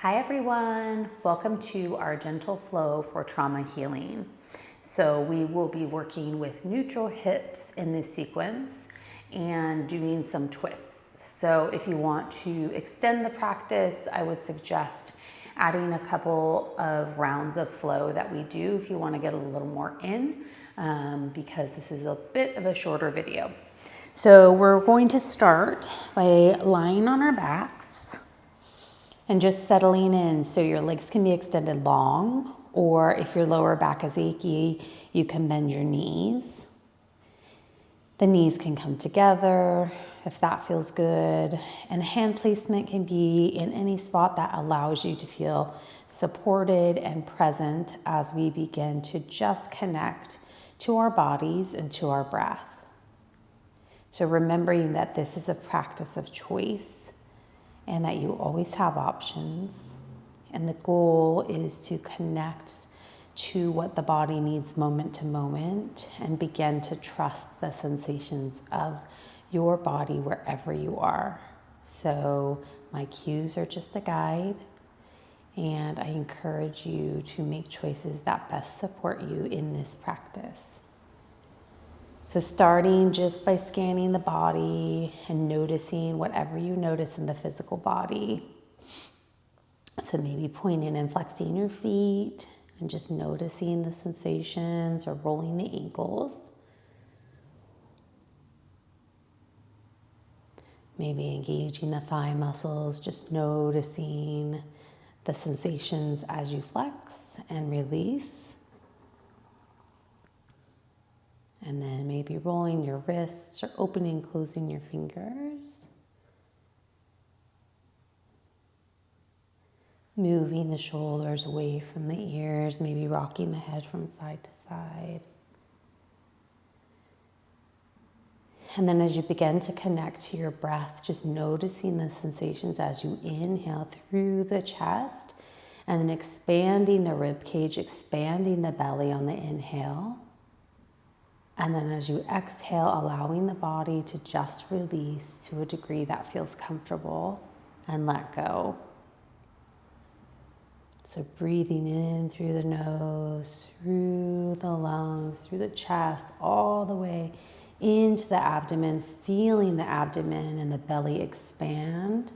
Hi everyone, welcome to our gentle flow for trauma healing. So we will be working with neutral hips in this sequence and doing some twists. So if you want to extend the practice, I would suggest adding a couple of rounds of flow that we do if you want to get a little more in, because this is a bit of a shorter video. So we're going to start by lying on our backs and just settling in, so your legs can be extended long, or if your lower back is achy, you can bend your knees. The knees can come together if that feels good, and hand placement can be in any spot that allows you to feel supported and present as we begin to just connect to our bodies and to our breath. So remembering that this is a practice of choice, and that you always have options. And the goal is to connect to what the body needs moment to moment and begin to trust the sensations of your body wherever you are. So my cues are just a guide, and I encourage you to make choices that best support you in this practice. So starting just by scanning the body and noticing whatever you notice in the physical body. So maybe pointing and flexing your feet and just noticing the sensations, or rolling the ankles. Maybe engaging the thigh muscles, just noticing the sensations as you flex and release. And then maybe rolling your wrists or opening and closing your fingers. Moving the shoulders away from the ears, maybe rocking the head from side to side. And then as you begin to connect to your breath, just noticing the sensations as you inhale through the chest, and then expanding the rib cage, expanding the belly on the inhale. And then as you exhale, allowing the body to just release to a degree that feels comfortable and let go. So breathing in through the nose, through the lungs, through the chest, all the way into the abdomen, feeling the abdomen and the belly expand.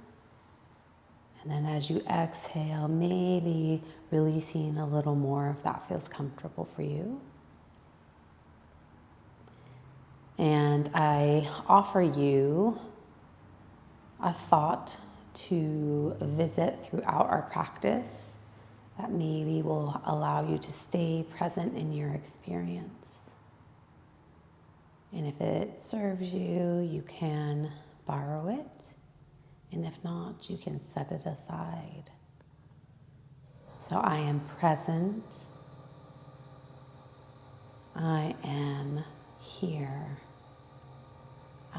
And then as you exhale, maybe releasing a little more if that feels comfortable for you. And I offer you a thought to visit throughout our practice that maybe will allow you to stay present in your experience. And if it serves you, you can borrow it. And if not, you can set it aside. So I am present. I am here.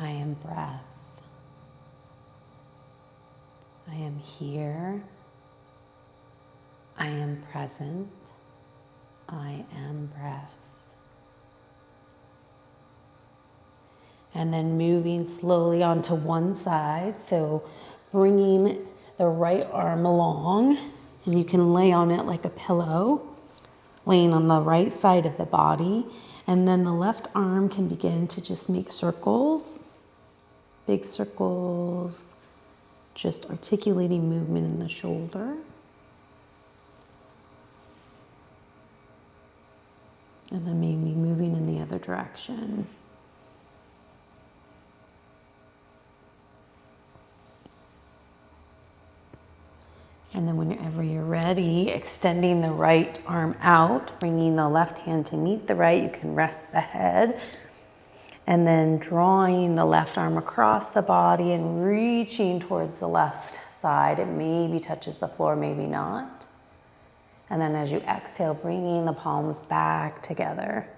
I am breath. I am here. I am present. I am breath. And then moving slowly onto one side. So bringing the right arm along, and you can lay on it like a pillow, laying on the right side of the body. And then the left arm can begin to just make circles, big circles, just articulating movement in the shoulder. And then maybe moving in the other direction. And then whenever you're ready, extending the right arm out, bringing the left hand to meet the right. You can rest the head. And then drawing the left arm across the body and reaching towards the left side. It maybe touches the floor, maybe not. And then as you exhale, bringing the palms back together.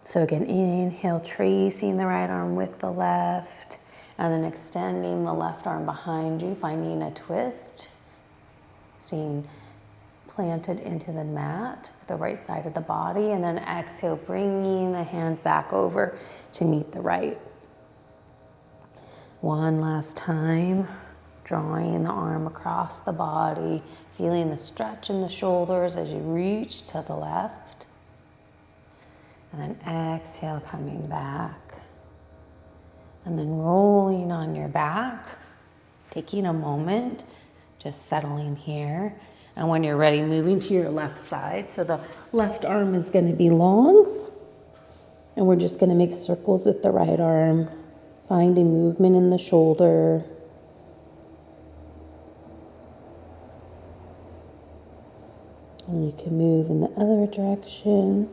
So again, inhale, tracing the right arm with the left, and then extending the left arm behind you, finding a twist, staying planted into the mat, the right side of the body, and then exhale, bringing the hand back over to meet the right. One last time, drawing the arm across the body, feeling the stretch in the shoulders as you reach to the left. And then exhale, coming back. And then rolling on your back, taking a moment, just settling here. And when you're ready, moving to your left side. So the left arm is going to be long. And we're just going to make circles with the right arm, finding movement in the shoulder. And you can move in the other direction.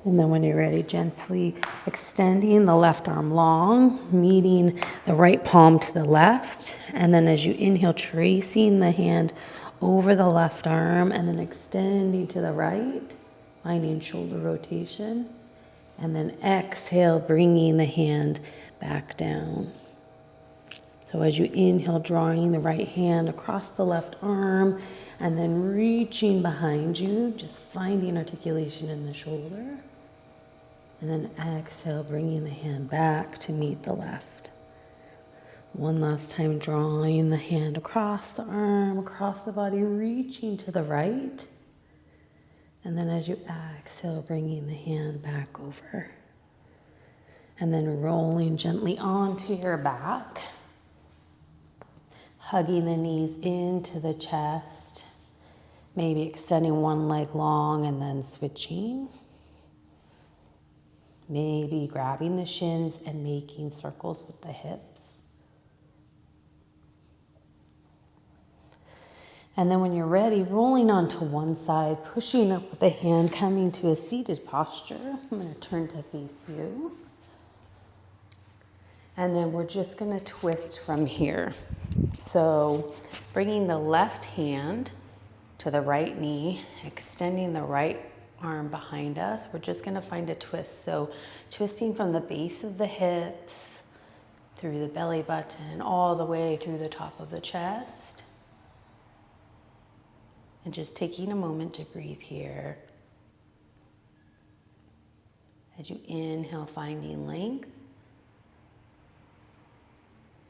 And then when you're ready, gently extending the left arm long, meeting the right palm to the left. And then as you inhale, tracing the hand over the left arm and then extending to the right, finding shoulder rotation. And then exhale, bringing the hand back down. So as you inhale, drawing the right hand across the left arm and then reaching behind you, just finding articulation in the shoulder. And then exhale, bringing the hand back to meet the left. One last time, drawing the hand across the arm, across the body, reaching to the right. And then as you exhale, bringing the hand back over. And then rolling gently onto your back. Hugging the knees into the chest. Maybe extending one leg long and then switching. Maybe grabbing the shins and making circles with the hips. And then when you're ready, rolling onto one side, pushing up with the hand, coming to a seated posture. I'm going to turn to face you. And then we're just going to twist from here. So bringing the left hand to the right knee, extending the right arm behind us. We're just going to find a twist. So twisting from the base of the hips, through the belly button, all the way through the top of the chest. And just taking a moment to breathe here. As you inhale, finding length.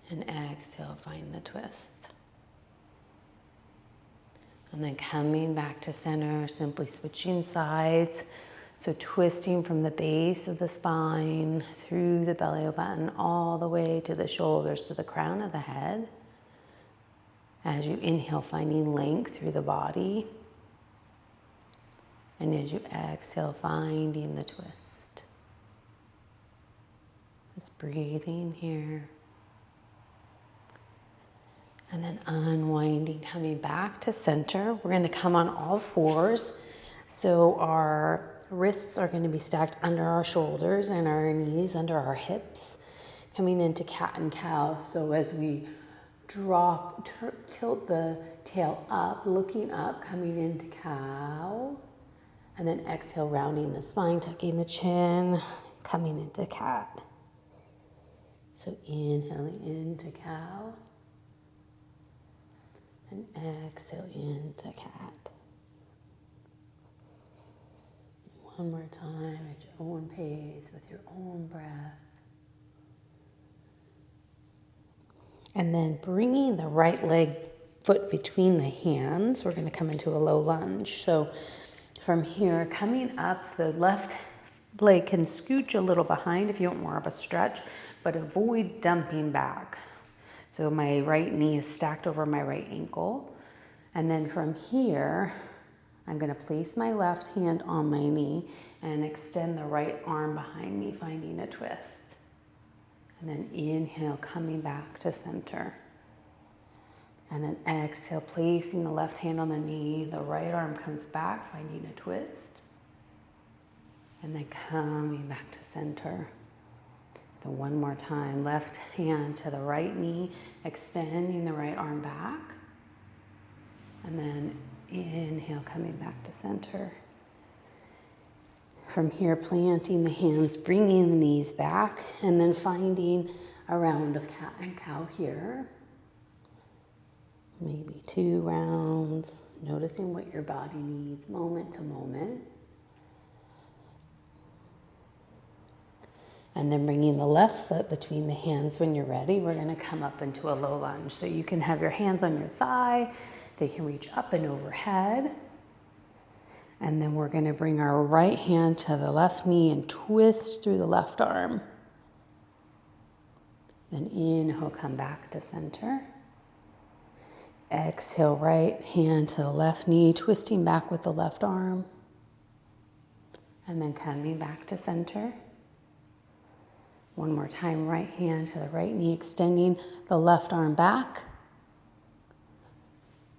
And exhale, find the twist. And then coming back to center, simply switching sides. So twisting from the base of the spine, through the belly button, all the way to the shoulders, to the crown of the head. As you inhale, finding length through the body. And as you exhale, finding the twist. Just breathing here. And then unwinding, coming back to center. We're going to come on all fours. So our wrists are going to be stacked under our shoulders and our knees under our hips. Coming into cat and cow. So as we drop, tilt the tail up, looking up, coming into cow. And then exhale, rounding the spine, tucking the chin, coming into cat. So inhaling into cow. And exhale into cat. One more time at your own pace with your own breath. And then bringing the right foot between the hands, we're going to come into a low lunge. So from here, coming up, the left leg can scooch a little behind if you want more of a stretch, but avoid dumping back. So my right knee is stacked over my right ankle. And then from here, I'm going to place my left hand on my knee and extend the right arm behind me, finding a twist. And then inhale, coming back to center. And then exhale, placing the left hand on the knee, the right arm comes back, finding a twist. And then coming back to center. Then one more time, left hand to the right knee, extending the right arm back. And then inhale, coming back to center. From here, planting the hands, bringing the knees back, and then finding a round of cat and cow here. Maybe 2 rounds, noticing what your body needs moment to moment. And then bringing the left foot between the hands when you're ready, we're gonna come up into a low lunge. So you can have your hands on your thigh, they can reach up and overhead. And then we're gonna bring our right hand to the left knee and twist through the left arm. Then inhale, come back to center. Exhale, right hand to the left knee, twisting back with the left arm. And then coming back to center. One more time, right hand to the right knee, extending the left arm back.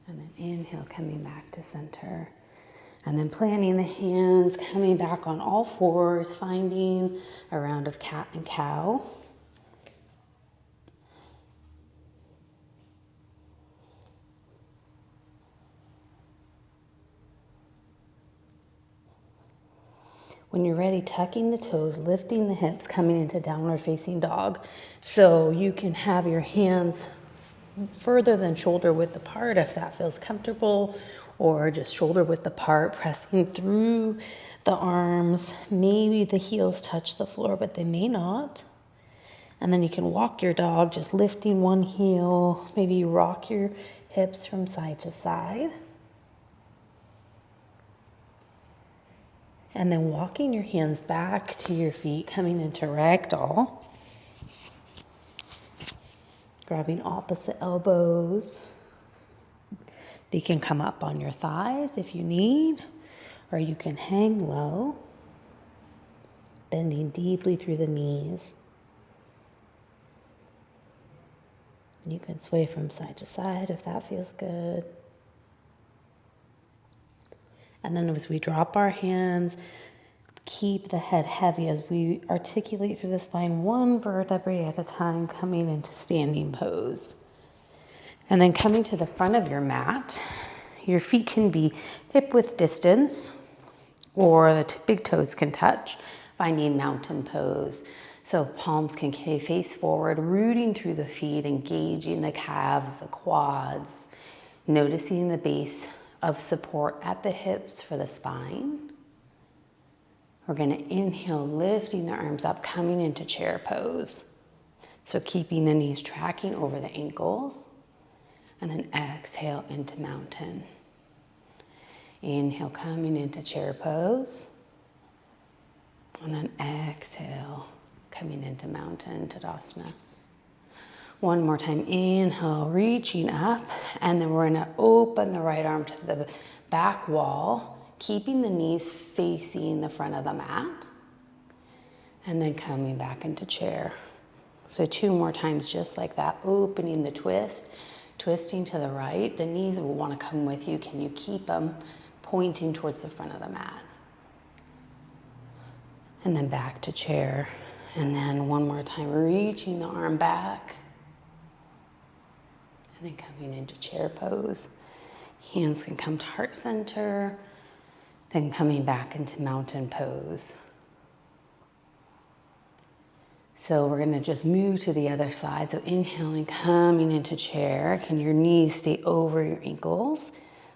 And then inhale, coming back to center. And then planting the hands, coming back on all fours, finding a round of cat and cow. When you're ready, tucking the toes, lifting the hips, coming into downward facing dog. So you can have your hands further than shoulder width apart if that feels comfortable, or just shoulder width apart, pressing through the arms. Maybe the heels touch the floor, but they may not. And then you can walk your dog, just lifting one heel. Maybe you rock your hips from side to side. And then walking your hands back to your feet, coming into ragdoll. Grabbing opposite elbows. You can come up on your thighs if you need, or you can hang low, bending deeply through the knees. You can sway from side to side if that feels good. And then as we drop our hands, keep the head heavy as we articulate through the spine, one vertebrae at a time, coming into standing pose. And then coming to the front of your mat, your feet can be hip width distance, or the big toes can touch, finding mountain pose. So palms can face forward, rooting through the feet, engaging the calves, the quads, noticing the base of support at the hips for the spine. We're gonna inhale, lifting the arms up, coming into chair pose. So keeping the knees tracking over the ankles, and then exhale into mountain. Inhale, coming into chair pose, and then exhale, coming into mountain, Tadasana. One more time, inhale, reaching up, and then we're gonna open the right arm to the back wall, keeping the knees facing the front of the mat, and then coming back into chair. So 2 more times just like that, opening the twist, twisting to the right. The knees will wanna come with you. Can you keep them pointing towards the front of the mat? And then back to chair. And then one more time, reaching the arm back. And then coming into chair pose. Hands can come to heart center. Then coming back into mountain pose. So we're gonna just move to the other side. So inhaling, coming into chair. Can your knees stay over your ankles,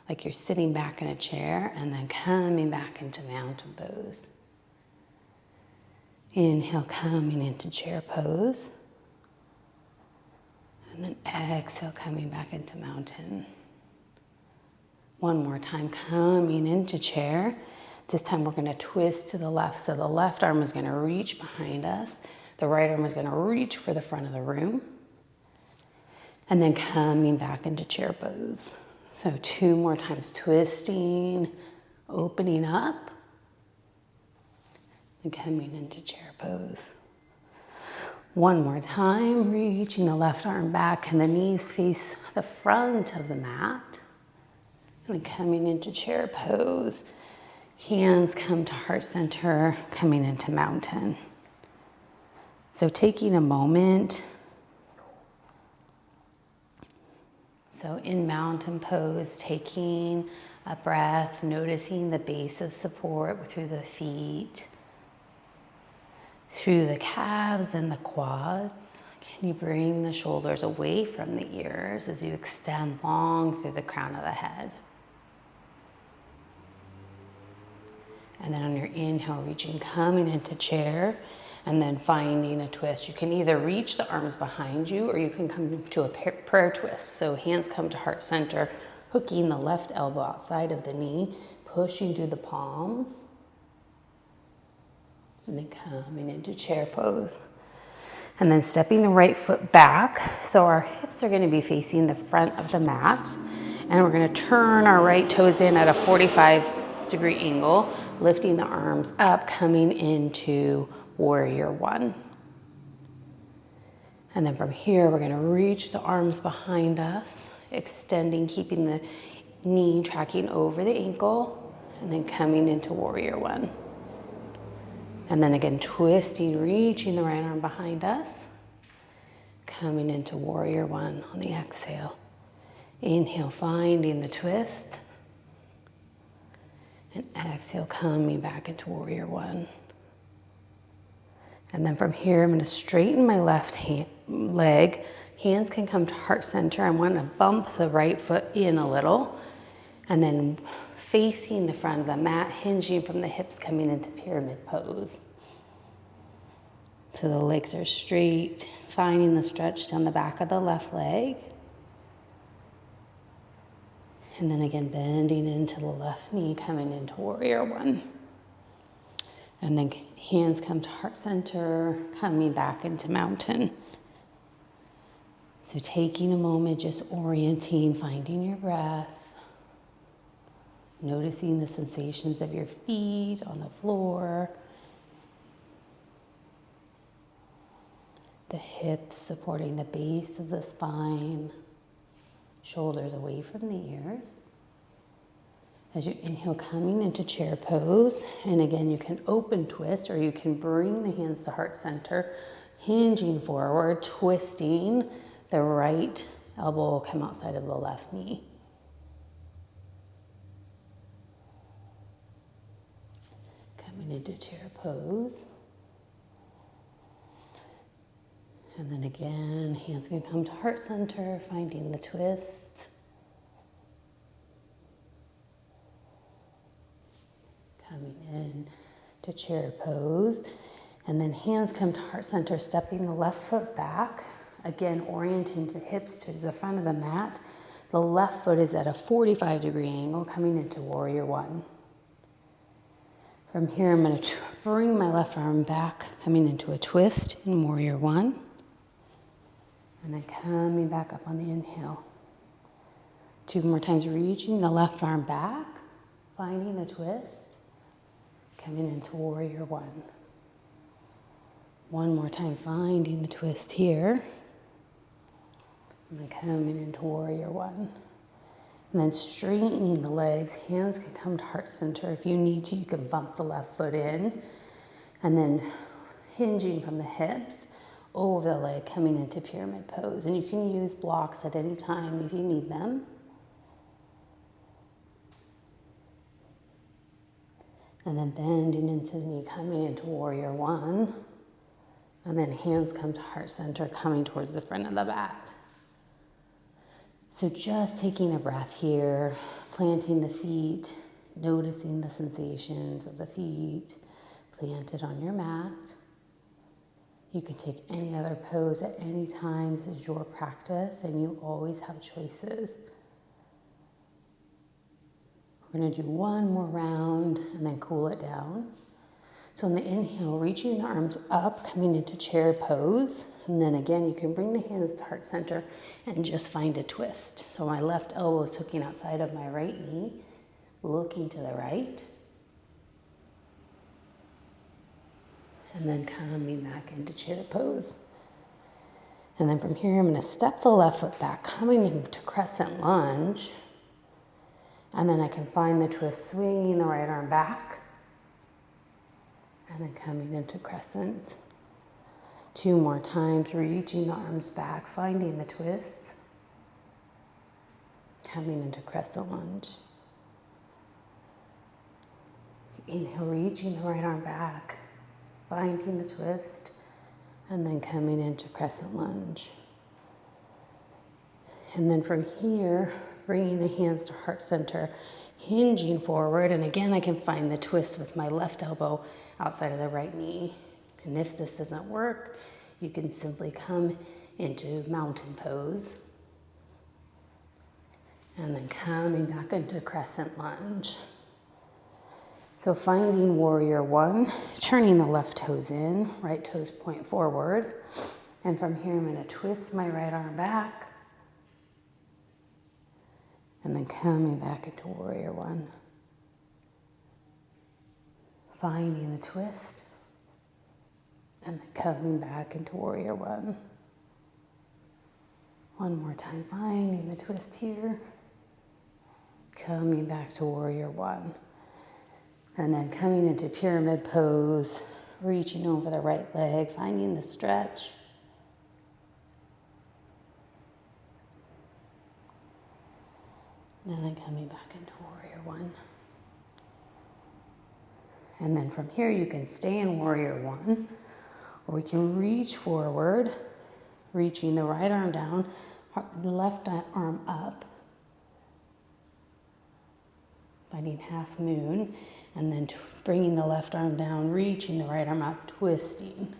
like you're sitting back in a chair, and then coming back into mountain pose. Inhale, coming into chair pose. And then exhale, coming back into mountain. One more time, coming into chair. This time we're gonna twist to the left. So the left arm is gonna reach behind us. The right arm is gonna reach for the front of the room. And then coming back into chair pose. So 2 more times, twisting, opening up, and coming into chair pose. One more time, reaching the left arm back and the knees face the front of the mat. And then coming into chair pose. Hands come to heart center, coming into mountain. So taking a moment. So in mountain pose, taking a breath, noticing the base of support through the feet, through the calves and the quads. Can you bring the shoulders away from the ears as you extend long through the crown of the head? And then on your inhale, reaching, coming into chair. and then finding a twist. You can either reach the arms behind you or you can come to a prayer twist. So hands come to heart center, hooking the left elbow outside of the knee, pushing through the palms, and then coming into chair pose. And then stepping the right foot back. So our hips are going to be facing the front of the mat. And we're going to turn our right toes in at a 45-degree angle, lifting the arms up, coming into warrior one. And then from here, we're going to reach the arms behind us, extending, keeping the knee tracking over the ankle, and then coming into warrior one. And then again, twisting, reaching the right arm behind us, coming into warrior one on the exhale. Inhale, finding the twist. And exhale, coming back into warrior one. And then from here, I'm going to straighten my left leg. Hands can come to heart center. I want to bump the right foot in a little. And then facing the front of the mat, hinging from the hips, coming into pyramid pose. So the legs are straight, finding the stretch down the back of the left leg. And then again, bending into the left knee, coming into warrior one. And then hands come to heart center, coming back into mountain. So taking a moment, just orienting, finding your breath. Noticing the sensations of your feet on the floor. The hips supporting the base of the spine. Shoulders away from the ears. As you inhale, coming into chair pose. And again, you can open twist or you can bring the hands to heart center, hinging forward, twisting. The right elbow will come outside of the left knee. Coming into chair pose. And then again, hands can come to heart center, finding the twist. Coming in to chair pose. And then hands come to heart center, stepping the left foot back. Again, orienting the hips to the front of the mat. The left foot is at a 45-degree angle, coming into warrior one. From here, I'm going to bring my left arm back, coming into a twist in warrior one. And then coming back up on the inhale. 2 more times, reaching the left arm back, finding a twist, coming into warrior one. 1 more time, finding the twist here. And then coming into warrior one. And then straightening the legs, hands can come to heart center. If you need to, you can bump the left foot in. And then hinging from the hips, over the leg, coming into pyramid pose. And you can use blocks at any time if you need them. And then bending into the knee, coming into warrior one. And then hands come to heart center, coming towards the front of the mat. So just taking a breath here, planting the feet, noticing the sensations of the feet planted on your mat. You can take any other pose at any time. This is your practice and you always have choices. We're going to do 1 more round and then cool it down. So on the inhale, reaching the arms up, coming into chair pose. And then again, you can bring the hands to heart center and just find a twist. So my left elbow is hooking outside of my right knee, looking to the right. And then coming back into chair pose. And then from here, I'm going to step the left foot back, coming into crescent lunge. And then I can find the twist, swinging the right arm back. And then coming into crescent. 2 more times, reaching the arms back, finding the twists. Coming into crescent lunge. Inhale, reaching the right arm back. Finding the twist, and then coming into crescent lunge. And then from here, bringing the hands to heart center, hinging forward. And again, I can find the twist with my left elbow outside of the right knee, And if this doesn't work, you can simply come into mountain pose. And then coming back into crescent lunge. So finding warrior one, turning the left toes in, right toes point forward. And from here, I'm going to twist my right arm back. And then coming back into warrior one. Finding the twist. And then coming back into warrior one. One more time, finding the twist here. Coming back to warrior one. And then coming into pyramid pose, reaching over the right leg, finding the stretch. And then coming back into warrior one. And then from here you can stay in warrior one, or we can reach forward, reaching the right arm down, the left arm up, finding half moon, and then bringing the left arm down, reaching the right arm up, twisting,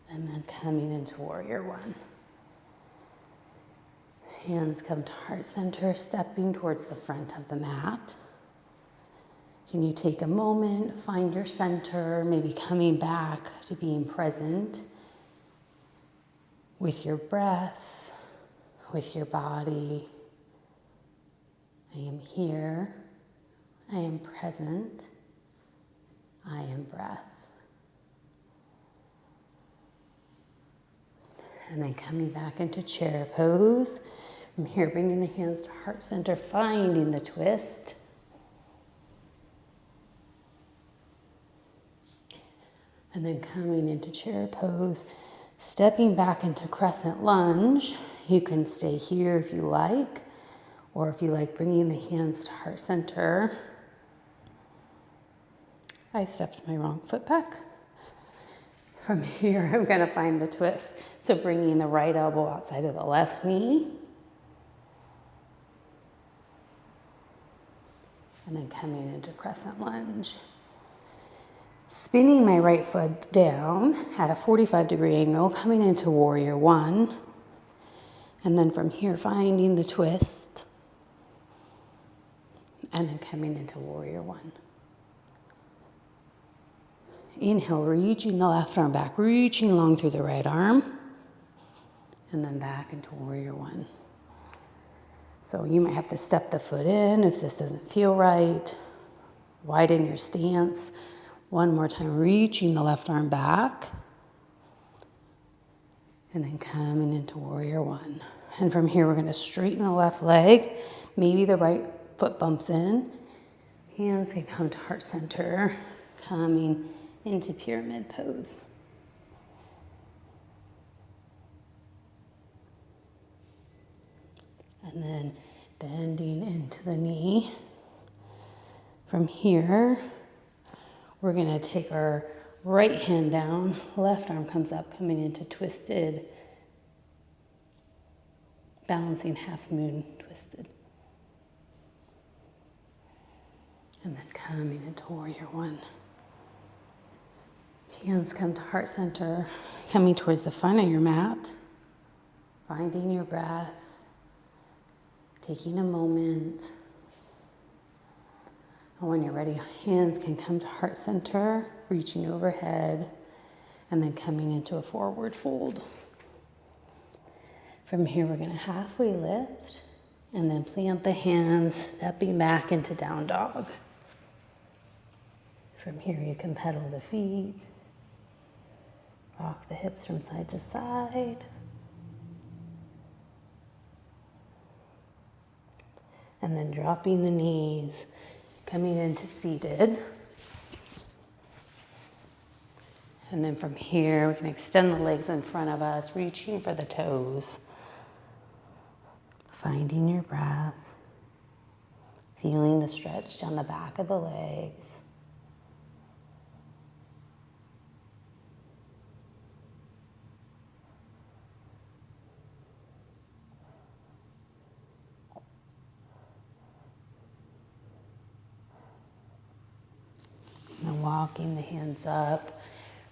and then coming into warrior one. Hands come to heart center, stepping towards the front of the mat. Can you take a moment, find your center, maybe coming back to being present with your breath, with your body. I am here. I am present. I am breath. And then coming back into chair pose. From here, bringing the hands to heart center, finding the twist. And then coming into chair pose, stepping back into crescent lunge. You can stay here if you like, or if you like, bringing the hands to heart center. I stepped my wrong foot back. From here, I'm going to find the twist. So bringing the right elbow outside of the left knee. And then coming into crescent lunge. Spinning my right foot down at a 45-degree angle, coming into warrior one. And then from here, finding the twist. And then coming into warrior one. Inhale, reaching the left arm back, reaching long through the right arm. And then back into warrior one. So you might have to step the foot in if this doesn't feel right. Widen your stance. One more time, reaching the left arm back. And then coming into warrior one. And from here, we're going to straighten the left leg. Maybe the right foot bumps in. Hands can come to heart center. Coming into pyramid pose. And then bending into the knee. From here, we're going to take our right hand down, left arm comes up, coming into twisted, balancing half moon twisted. And then coming into warrior one. Hands come to heart center, coming towards the front of your mat, finding your breath, taking a moment. And when you're ready, hands can come to heart center, reaching overhead, and then coming into a forward fold. From here, we're going to halfway lift, and then plant the hands, stepping back into down dog. From here, you can pedal the feet, rock the hips from side to side. And then dropping the knees, coming into seated. And then from here, we can extend the legs in front of us, reaching for the toes. Finding your breath, feeling the stretch down the back of the legs. And walking the hands up,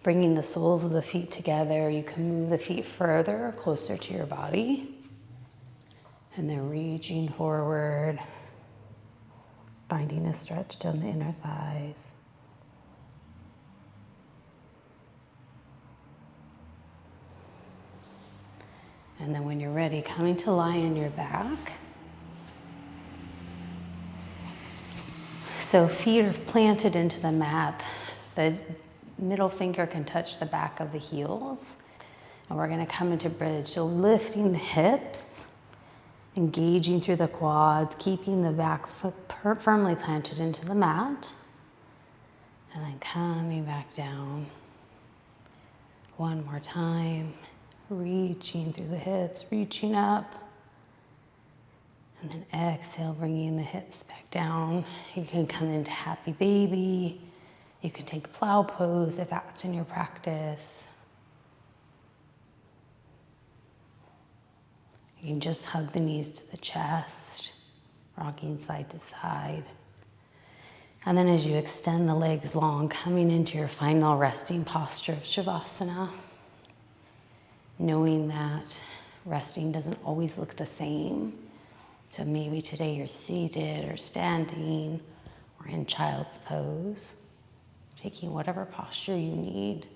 Bringing the soles of the feet together, you can move the feet further or closer to your body. And then reaching forward, finding a stretch down the inner thighs. And then when you're ready, coming to lie on your back. So feet are planted into the mat. The middle finger can touch the back of the heels. And we're gonna come into bridge. So lifting the hips, engaging through the quads, keeping the back foot firmly planted into the mat. And then coming back down. One more time. Reaching through the hips, reaching up. And then exhale, bringing the hips back down. You can come into happy baby. You can take plow pose if that's in your practice. You can just hug the knees to the chest, rocking side to side. And then as you extend the legs long, coming into your final resting posture of Shavasana. Knowing that resting doesn't always look the same. So maybe today you're seated or standing or in child's pose, taking whatever posture you need.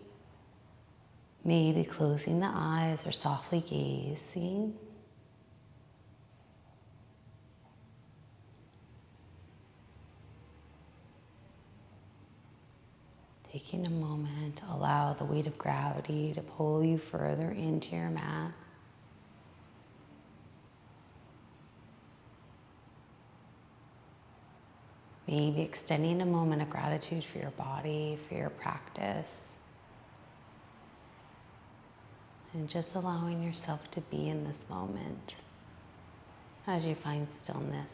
Maybe closing the eyes or softly gazing. Taking a moment to allow the weight of gravity to pull you further into your mat. Maybe extending a moment of gratitude for your body, for your practice. And just allowing yourself to be in this moment as you find stillness.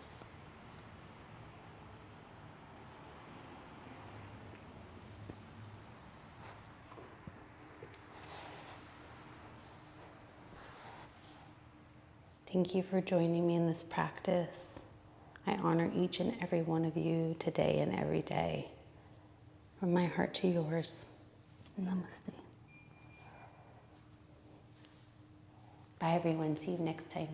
Thank you for joining me in this practice. I honor each and every one of you today and every day. From my heart to yours. Namaste. Bye everyone, see you next time.